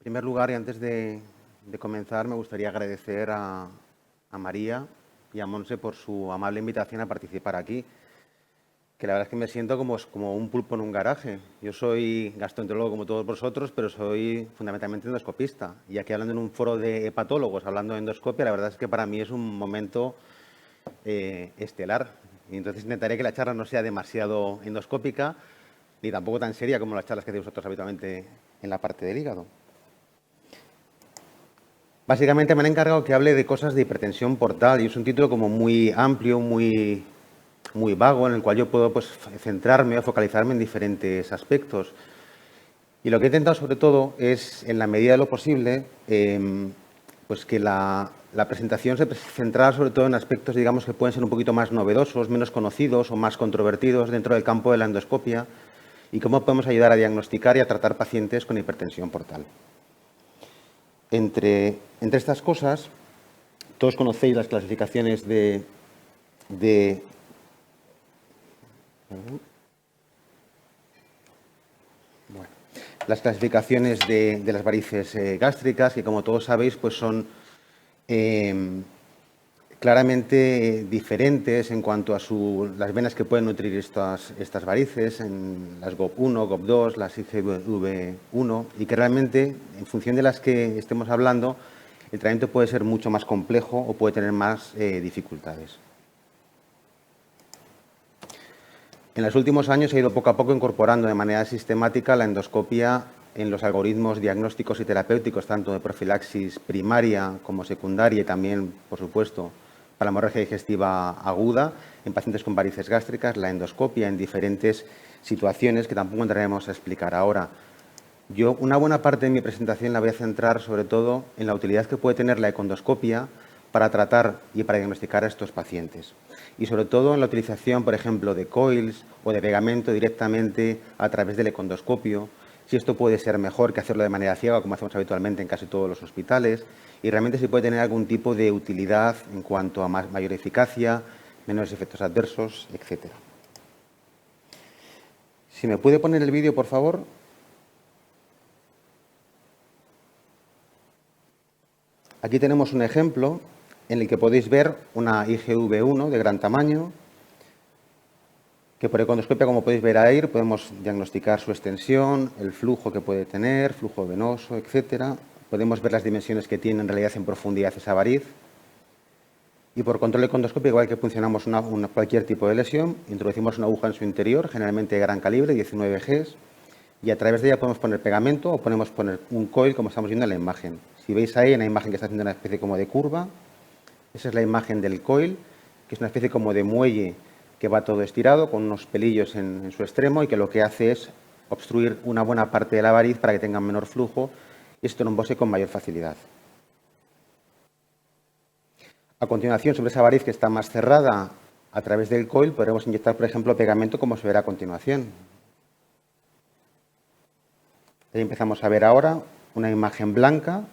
En primer lugar, y antes de comenzar, me gustaría agradecer a María y a Monse por su amable invitación a participar aquí, que la verdad es que me siento como un pulpo en un garaje. Yo soy gastroenterólogo como todos vosotros, pero soy fundamentalmente endoscopista. Y aquí hablando en un foro de hepatólogos, hablando de endoscopia, la verdad es que para mí es un momento estelar. Y entonces intentaré que la charla no sea demasiado endoscópica, ni tampoco tan seria como las charlas que hacéis vosotros habitualmente en la parte del hígado. Básicamente me han encargado que hable de cosas de hipertensión portal y es un título como muy amplio, muy vago, en el cual yo puedo centrarme o focalizarme en diferentes aspectos. Y lo que he intentado sobre todo es, en la medida de lo posible, pues que la presentación se centrara sobre todo en aspectos, digamos, que pueden ser un poquito más novedosos, menos conocidos o más controvertidos dentro del campo de la endoscopia y cómo podemos ayudar a diagnosticar y a tratar pacientes con hipertensión portal. Entre estas cosas, todos conocéis las clasificaciones las clasificaciones de las varices gástricas, que como todos sabéis, pues son claramente diferentes en cuanto a las venas que pueden nutrir estas varices, en las GOP1, GOP2, las IgV1, y que realmente, en función de las que estemos hablando, el tratamiento puede ser mucho más complejo o puede tener más dificultades. En los últimos años se ha ido poco a poco incorporando de manera sistemática la endoscopia en los algoritmos diagnósticos y terapéuticos, tanto de profilaxis primaria como secundaria y también, por supuesto, para la hemorragia digestiva aguda, en pacientes con varices gástricas, la endoscopia en diferentes situaciones que tampoco entraremos a explicar ahora. Yo una buena parte de mi presentación la voy a centrar sobre todo en la utilidad que puede tener la econdoscopia para tratar y para diagnosticar a estos pacientes. Y sobre todo en la utilización, por ejemplo, de coils o de pegamento directamente a través del econdoscopio, si esto puede ser mejor que hacerlo de manera ciega, como hacemos habitualmente en casi todos los hospitales, y realmente si puede tener algún tipo de utilidad en cuanto a mayor eficacia, menores efectos adversos, etc. Si me puede poner el vídeo, por favor. Aquí tenemos un ejemplo en el que podéis ver una IgV1 de gran tamaño, que por econdoscopia, como podéis ver ahí, podemos diagnosticar su extensión, el flujo que puede tener, flujo venoso, etc. Podemos ver las dimensiones que tiene en realidad en profundidad esa variz. Y por control econdoscópico, igual que funcionamos cualquier tipo de lesión, introducimos una aguja en su interior, generalmente de gran calibre, 19 Gs, y a través de ella podemos poner pegamento o podemos poner un coil, como estamos viendo en la imagen. Si veis ahí en la imagen que está haciendo una especie como de curva, esa es la imagen del coil, que es una especie como de muelle que va todo estirado con unos pelillos en su extremo y que lo que hace es obstruir una buena parte de la variz para que tenga menor flujo y se trombose con mayor facilidad. A continuación, sobre esa variz que está más cerrada, a través del coil podremos inyectar, por ejemplo, pegamento, como se verá a continuación. Ahí empezamos a ver ahora una imagen blanca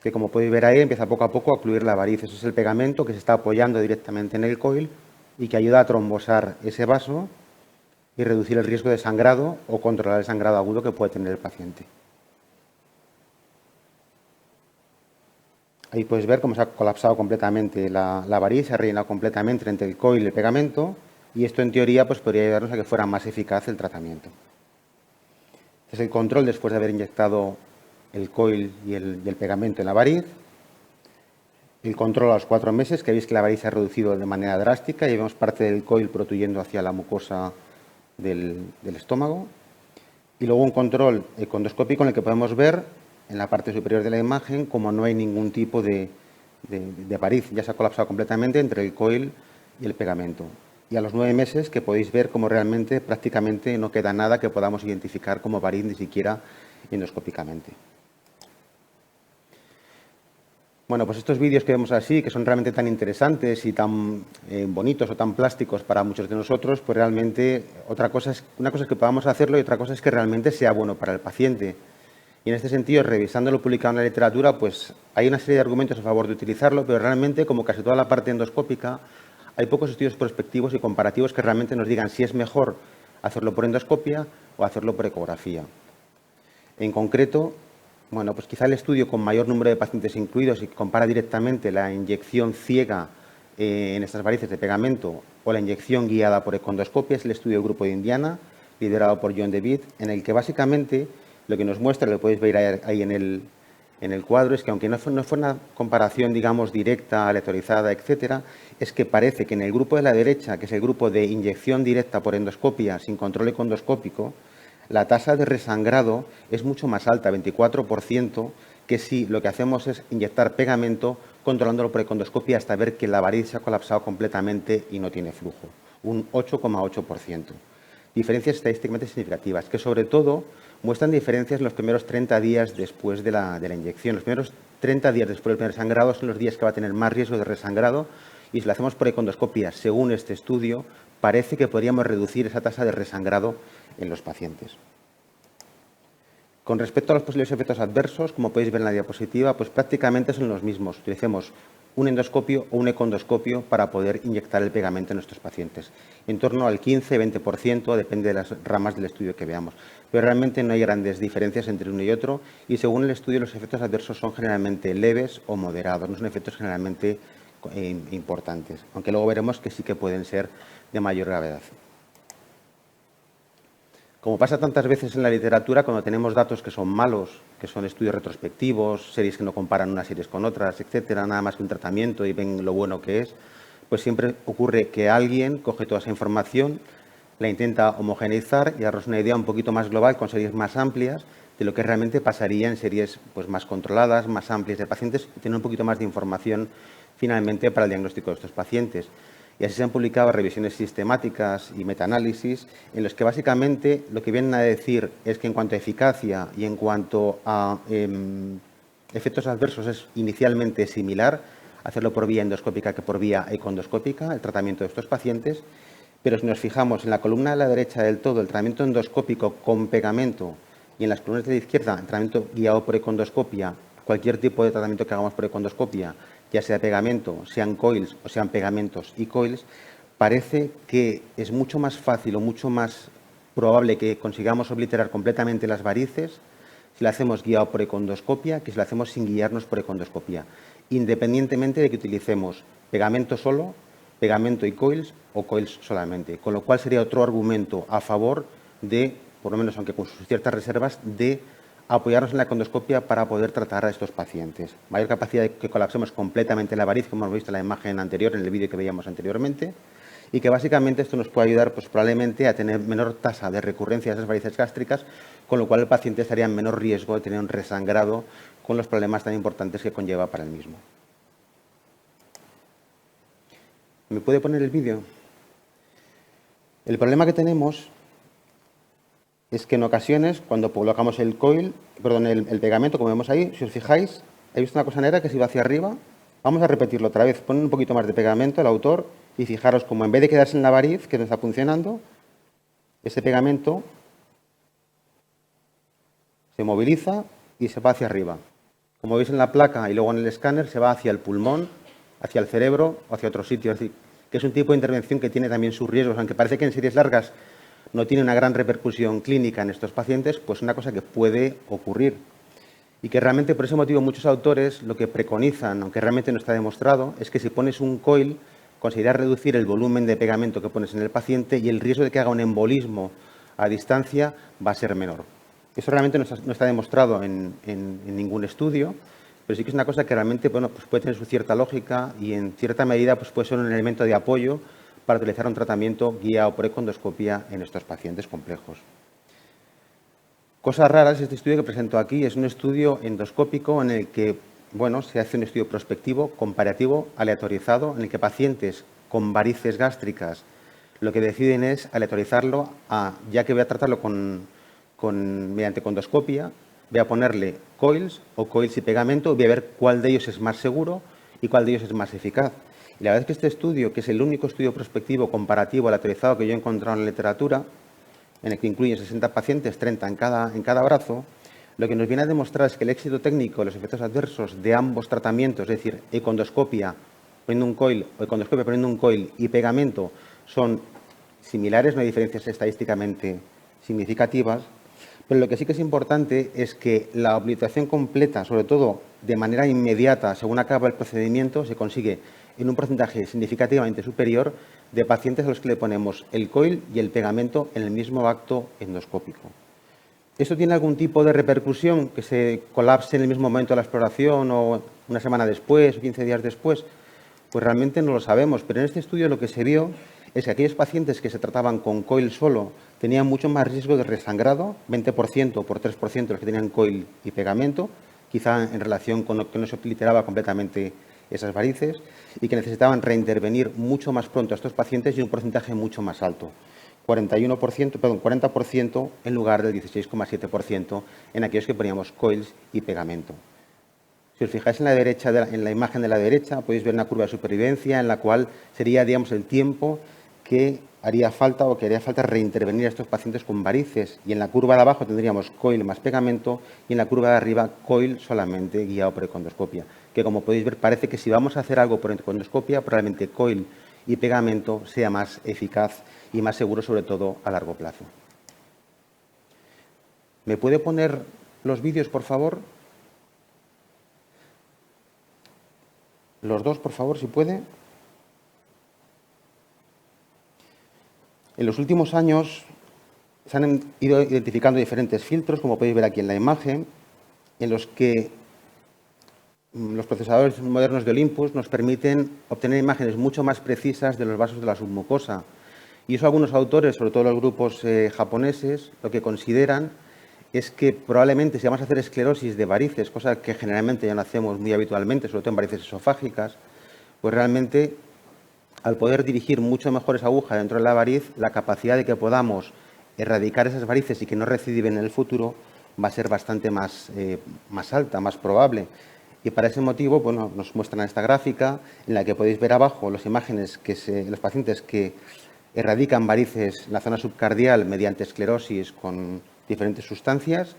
que, como podéis ver ahí, empieza poco a poco a ocluir la variz. Eso es el pegamento que se está apoyando directamente en el coil y que ayuda a trombosar ese vaso y reducir el riesgo de sangrado o controlar el sangrado agudo que puede tener el paciente. Ahí puedes ver cómo se ha colapsado completamente la variz, se ha rellenado completamente entre el coil y el pegamento, y esto en teoría pues podría ayudarnos a que fuera más eficaz el tratamiento. Este es el control después de haber inyectado el coil y el pegamento en la variz. El control a los 4 meses, que veis que la variz se ha reducido de manera drástica y vemos parte del coil protuyendo hacia la mucosa del estómago. Y luego un control econdoscópico en el que podemos ver en la parte superior de la imagen como no hay ningún tipo de variz. Ya se ha colapsado completamente entre el coil y el pegamento. Y a los 9 meses que podéis ver como realmente prácticamente no queda nada que podamos identificar como variz ni siquiera endoscópicamente. Bueno, pues estos vídeos que vemos así, que son realmente tan interesantes y tan bonitos o tan plásticos para muchos de nosotros, pues realmente una cosa es que podamos hacerlo y otra cosa es que realmente sea bueno para el paciente. Y en este sentido, revisando lo publicado en la literatura, pues hay una serie de argumentos a favor de utilizarlo, pero realmente, como casi toda la parte endoscópica, hay pocos estudios prospectivos y comparativos que realmente nos digan si es mejor hacerlo por endoscopia o hacerlo por ecografía. En concreto, bueno, pues quizá el estudio con mayor número de pacientes incluidos y que compara directamente la inyección ciega en estas varices de pegamento o la inyección guiada por econdoscopia es el estudio del Grupo de Indiana, liderado por John DeWitt, en el que básicamente lo que nos muestra, lo podéis ver ahí en el cuadro, es que aunque no fue una comparación, digamos, directa, aleatorizada, etcétera, es que parece que en el grupo de la derecha, que es el grupo de inyección directa por endoscopia sin control econdoscópico, la tasa de resangrado es mucho más alta, 24%, que si lo que hacemos es inyectar pegamento controlándolo por econdoscopia hasta ver que la variz se ha colapsado completamente y no tiene flujo, un 8,8%. Diferencias estadísticamente significativas, que sobre todo muestran diferencias en los primeros 30 días después de la inyección. Los primeros 30 días después del primer sangrado son los días que va a tener más riesgo de resangrado y si lo hacemos por econdoscopia, según este estudio, parece que podríamos reducir esa tasa de resangrado en los pacientes. Con respecto a los posibles efectos adversos, como podéis ver en la diapositiva, pues prácticamente son los mismos. Utilicemos un endoscopio o un econdoscopio para poder inyectar el pegamento en nuestros pacientes. En torno al 15-20%, depende de las ramas del estudio que veamos. Pero realmente no hay grandes diferencias entre uno y otro y según el estudio los efectos adversos son generalmente leves o moderados, no son efectos generalmente importantes, aunque luego veremos que sí que pueden ser de mayor gravedad. Como pasa tantas veces en la literatura, cuando tenemos datos que son malos, que son estudios retrospectivos, series que no comparan unas series con otras, etcétera, nada más que un tratamiento y ven lo bueno que es, pues siempre ocurre que alguien coge toda esa información, la intenta homogeneizar y darnos una idea un poquito más global con series más amplias de lo que realmente pasaría en series pues, más controladas, más amplias de pacientes y tener un poquito más de información finalmente para el diagnóstico de estos pacientes. Y así se han publicado revisiones sistemáticas y metaanálisis en los que básicamente lo que vienen a decir es que en cuanto a eficacia y en cuanto a efectos adversos es inicialmente similar hacerlo por vía endoscópica que por vía econdoscópica, el tratamiento de estos pacientes. Pero si nos fijamos en la columna de la derecha del todo, el tratamiento endoscópico con pegamento y en las columnas de la izquierda, el tratamiento guiado por econdoscopia, cualquier tipo de tratamiento que hagamos por econdoscopia, ya sea pegamento, sean coils o sean pegamentos y coils, parece que es mucho más fácil o mucho más probable que consigamos obliterar completamente las varices si lo hacemos guiado por econdoscopia que si lo hacemos sin guiarnos por econdoscopia, independientemente de que utilicemos pegamento solo, pegamento y coils o coils solamente, con lo cual sería otro argumento a favor de, por lo menos aunque con sus ciertas reservas, de apoyarnos en la econdoscopia para poder tratar a estos pacientes. Mayor capacidad de que colapsemos completamente la variz, como hemos visto en la imagen anterior, en el vídeo que veíamos anteriormente, y que básicamente esto nos puede ayudar pues, probablemente a tener menor tasa de recurrencia de esas varices gástricas, con lo cual el paciente estaría en menor riesgo de tener un resangrado con los problemas tan importantes que conlleva para el mismo. ¿Me puede poner el vídeo? El problema que tenemos es que en ocasiones, cuando colocamos el pegamento, como vemos ahí, si os fijáis, ¿hay visto una cosa negra que se va hacia arriba? Vamos a repetirlo otra vez. Ponen un poquito más de pegamento el autor y fijaros como en vez de quedarse en la variz, que no está funcionando, ese pegamento se moviliza y se va hacia arriba. Como veis en la placa y luego en el escáner, se va hacia el pulmón, hacia el cerebro o hacia otro sitio. Es decir, que es un tipo de intervención que tiene también sus riesgos, aunque parece que en series largas no tiene una gran repercusión clínica en estos pacientes, pues es una cosa que puede ocurrir. Y que realmente por ese motivo muchos autores lo que preconizan, aunque realmente no está demostrado, es que si pones un coil, conseguirás reducir el volumen de pegamento que pones en el paciente y el riesgo de que haga un embolismo a distancia va a ser menor. Eso realmente no está demostrado en ningún estudio, pero sí que es una cosa que realmente bueno, pues puede tener su cierta lógica y en cierta medida pues puede ser un elemento de apoyo para utilizar un tratamiento guiado por econdoscopia en estos pacientes complejos. Cosas raras, este estudio que presento aquí es un estudio endoscópico en el que bueno, se hace un estudio prospectivo, comparativo, aleatorizado, en el que pacientes con varices gástricas lo que deciden es aleatorizarlo ya que voy a tratarlo mediante econdoscopia, voy a ponerle coils o coils y pegamento y voy a ver cuál de ellos es más seguro y cuál de ellos es más eficaz. Y la verdad es que este estudio, que es el único estudio prospectivo comparativo aleatorizado que yo he encontrado en la literatura, en el que incluye 60 pacientes, 30 en cada brazo, lo que nos viene a demostrar es que el éxito técnico, los efectos adversos de ambos tratamientos, es decir, econdoscopia poniendo un coil o econdoscopia poniendo un coil y pegamento, son similares, no hay diferencias estadísticamente significativas, Pero lo que sí que es importante es que la obliteración completa, sobre todo de manera inmediata, según acaba el procedimiento, se consigue en un porcentaje significativamente superior de pacientes a los que le ponemos el coil y el pegamento en el mismo acto endoscópico. ¿Esto tiene algún tipo de repercusión, que se colapse en el mismo momento de la exploración o una semana después o 15 días después? Pues realmente no lo sabemos, pero en este estudio lo que se vio es que aquellos pacientes que se trataban con coil solo tenían mucho más riesgo de resangrado, 20% por 3% los que tenían coil y pegamento, quizá en relación con lo que no se obliteraba completamente esas varices, y que necesitaban reintervenir mucho más pronto a estos pacientes y un porcentaje mucho más alto. 40% en lugar del 16,7% en aquellos que poníamos coils y pegamento. Si os fijáis en la derecha, en la imagen de la derecha, podéis ver una curva de supervivencia en la cual sería, digamos, el tiempo que haría falta o que haría falta reintervenir a estos pacientes con varices. Y en la curva de abajo tendríamos coil más pegamento y en la curva de arriba coil solamente guiado por econdoscopia. Que como podéis ver parece que si vamos a hacer algo por econdoscopia, probablemente coil y pegamento sea más eficaz y más seguro, sobre todo a largo plazo. ¿Me puede poner los vídeos, por favor? Los dos, por favor, si puede. En los últimos años se han ido identificando diferentes filtros, como podéis ver aquí en la imagen, en los que los procesadores modernos de Olympus nos permiten obtener imágenes mucho más precisas de los vasos de la submucosa. Y eso algunos autores, sobre todo los grupos japoneses, lo que consideran es que probablemente si vamos a hacer esclerosis de varices, cosa que generalmente ya no hacemos muy habitualmente, sobre todo en varices esofágicas, pues realmente al poder dirigir mucho mejor esa aguja dentro de la variz, la capacidad de que podamos erradicar esas varices y que no recidiven en el futuro va a ser bastante más alta, más probable. Y para ese motivo, bueno, nos muestran esta gráfica en la que podéis ver abajo las imágenes de los pacientes que erradican varices en la zona subcardial mediante esclerosis con diferentes sustancias,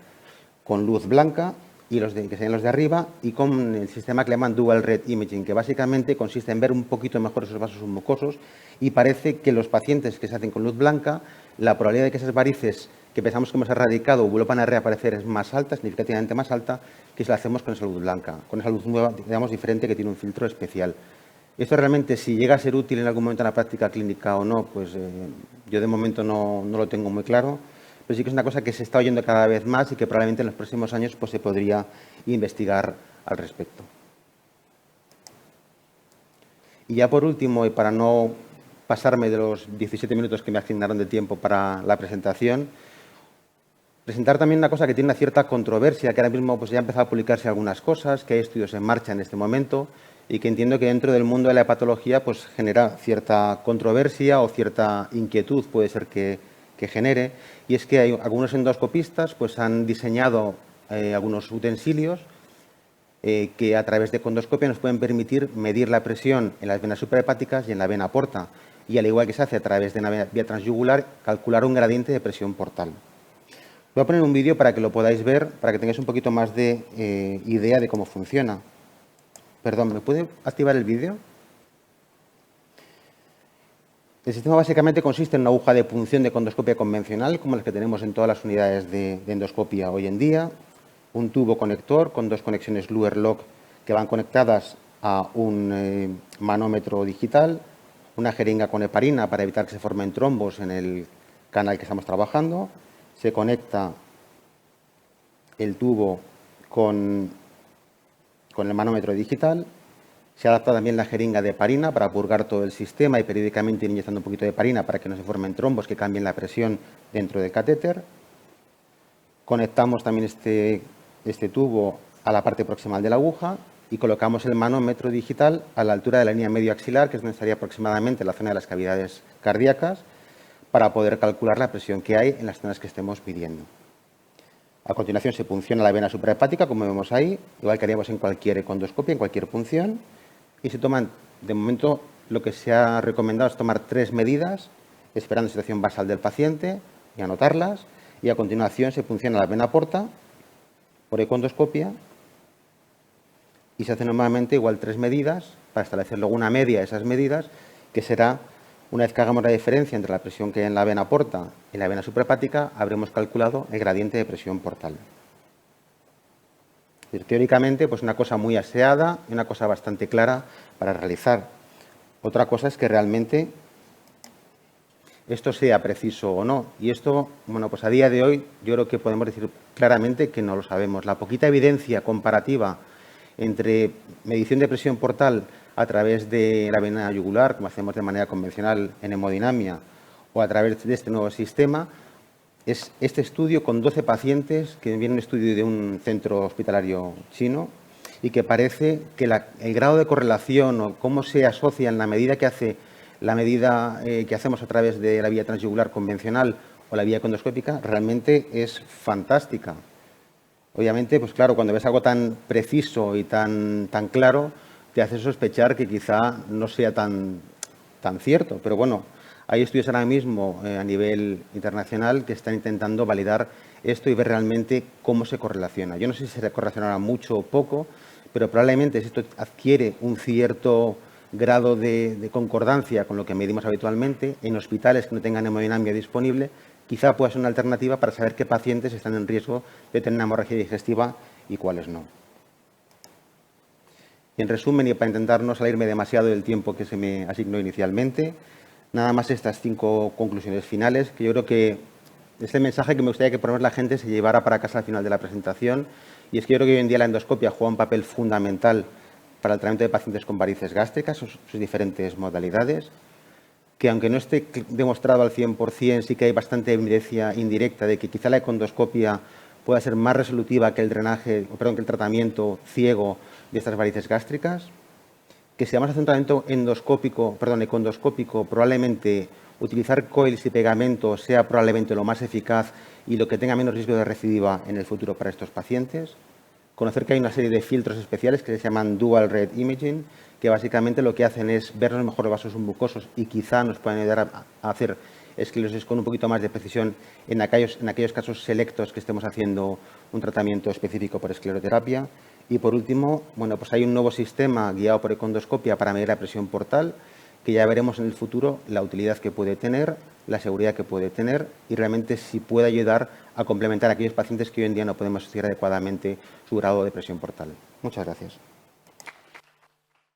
con luz blanca, y que serían los de arriba, y con el sistema que le llaman Dual Red Imaging, que básicamente consiste en ver un poquito mejor esos vasos submucosos, y parece que los pacientes que se hacen con luz blanca, la probabilidad de que esas varices que pensamos que hemos erradicado vuelvan a reaparecer es más alta, significativamente más alta, que si la hacemos con esa luz blanca, con esa luz nueva, digamos, diferente, que tiene un filtro especial. Esto realmente, si llega a ser útil en algún momento en la práctica clínica o no, pues yo de momento no lo tengo muy claro, pero sí que es una cosa que se está oyendo cada vez más y que probablemente en los próximos años pues, se podría investigar al respecto. Y ya por último, y para no pasarme de los 17 minutos que me asignaron de tiempo para la presentación, presentar también una cosa que tiene una cierta controversia, que ahora mismo pues, ya ha empezado a publicarse algunas cosas, que hay estudios en marcha en este momento y que entiendo que dentro del mundo de la hepatología pues, genera cierta controversia o cierta inquietud, puede ser que genere, y es que hay algunos endoscopistas pues, han diseñado algunos utensilios que a través de econdoscopia nos pueden permitir medir la presión en las venas suprahepáticas y en la vena porta, y al igual que se hace a través de una vía transyugular, calcular un gradiente de presión portal. Voy a poner un vídeo para que lo podáis ver, para que tengáis un poquito más de idea de cómo funciona. Perdón, ¿me puede activar el vídeo? El sistema básicamente consiste en una aguja de punción de econdoscopia convencional, como las que tenemos en todas las unidades de endoscopia hoy en día, un tubo conector con dos conexiones Luer-Lock que van conectadas a un manómetro digital, una jeringa con heparina para evitar que se formen trombos en el canal que estamos trabajando, se conecta el tubo con el manómetro digital. Se adapta también la jeringa de heparina para purgar todo el sistema y periódicamente ir inyectando un poquito de heparina para que no se formen trombos que cambien la presión dentro del catéter. Conectamos también este tubo a la parte proximal de la aguja y colocamos el manómetro digital a la altura de la línea medio axilar, que es donde estaría aproximadamente la zona de las cavidades cardíacas, para poder calcular la presión que hay en las zonas que estemos midiendo. A continuación se punciona la vena suprahepática, como vemos ahí, igual que haríamos en cualquier econdoscopia, en cualquier punción. Y se toman, de momento, lo que se ha recomendado es tomar 3 medidas, esperando la situación basal del paciente y anotarlas. Y a continuación se punciona la vena porta por econdoscopia y se hace normalmente igual 3 medidas para establecer luego una media de esas medidas, que será Una vez que hagamos la diferencia entre la presión que hay en la vena porta y la vena suprahepática, habremos calculado el gradiente de presión portal. Es decir, teóricamente, pues una cosa muy aseada y una cosa bastante clara para realizar. Otra cosa es que realmente esto sea preciso o no. Y esto, bueno, pues a día de hoy yo creo que podemos decir claramente que no lo sabemos. La poquita evidencia comparativa entre medición de presión portal a través de la vena yugular, como hacemos de manera convencional en hemodinamia, o a través de este nuevo sistema, es este estudio con 12 pacientes, que viene un estudio de un centro hospitalario chino, y que parece que el grado de correlación o cómo se asocia en la medida que hace la medida que hacemos a través de la vía transyugular convencional o la vía endoscópica realmente es fantástica. Obviamente, pues claro, cuando ves algo tan preciso y tan claro, te hace sospechar que quizá no sea tan cierto. Pero bueno, hay estudios ahora mismo a nivel internacional que están intentando validar esto y ver realmente cómo se correlaciona. Yo no sé si se correlacionará mucho o poco, pero probablemente si esto adquiere un cierto grado de concordancia con lo que medimos habitualmente, en hospitales que no tengan hemodinamia disponible, quizá pueda ser una alternativa para saber qué pacientes están en riesgo de tener una hemorragia digestiva y cuáles no. En resumen, y para intentar no salirme demasiado del tiempo que se me asignó inicialmente, nada más estas 5 conclusiones finales, que yo creo que es el mensaje que me gustaría que por lo menos la gente se llevara para casa al final de la presentación, y es que yo creo que hoy en día la endoscopia juega un papel fundamental para el tratamiento de pacientes con varices gástricas, sus diferentes modalidades, que aunque no esté demostrado al 100%, sí que hay bastante evidencia indirecta de que quizá la econdoscopia pueda ser más resolutiva que el que el tratamiento ciego de estas varices gástricas, que si vamos a hacer un tratamiento econdoscópico, probablemente utilizar coils y pegamentos sea probablemente lo más eficaz y lo que tenga menos riesgo de recidiva en el futuro para estos pacientes. Conocer que hay una serie de filtros especiales que se llaman Dual Red Imaging, que básicamente lo que hacen es ver los mejores vasos submucosos y quizá nos pueden ayudar a hacer esclerosis con un poquito más de precisión en aquellos casos selectos que estemos haciendo un tratamiento específico por escleroterapia. Y por último, bueno, pues hay un nuevo sistema guiado por econdoscopia para medir la presión portal, que ya veremos en el futuro la utilidad que puede tener, la seguridad que puede tener y realmente si puede ayudar a complementar a aquellos pacientes que hoy en día no podemos estudiar adecuadamente su grado de presión portal. Muchas gracias.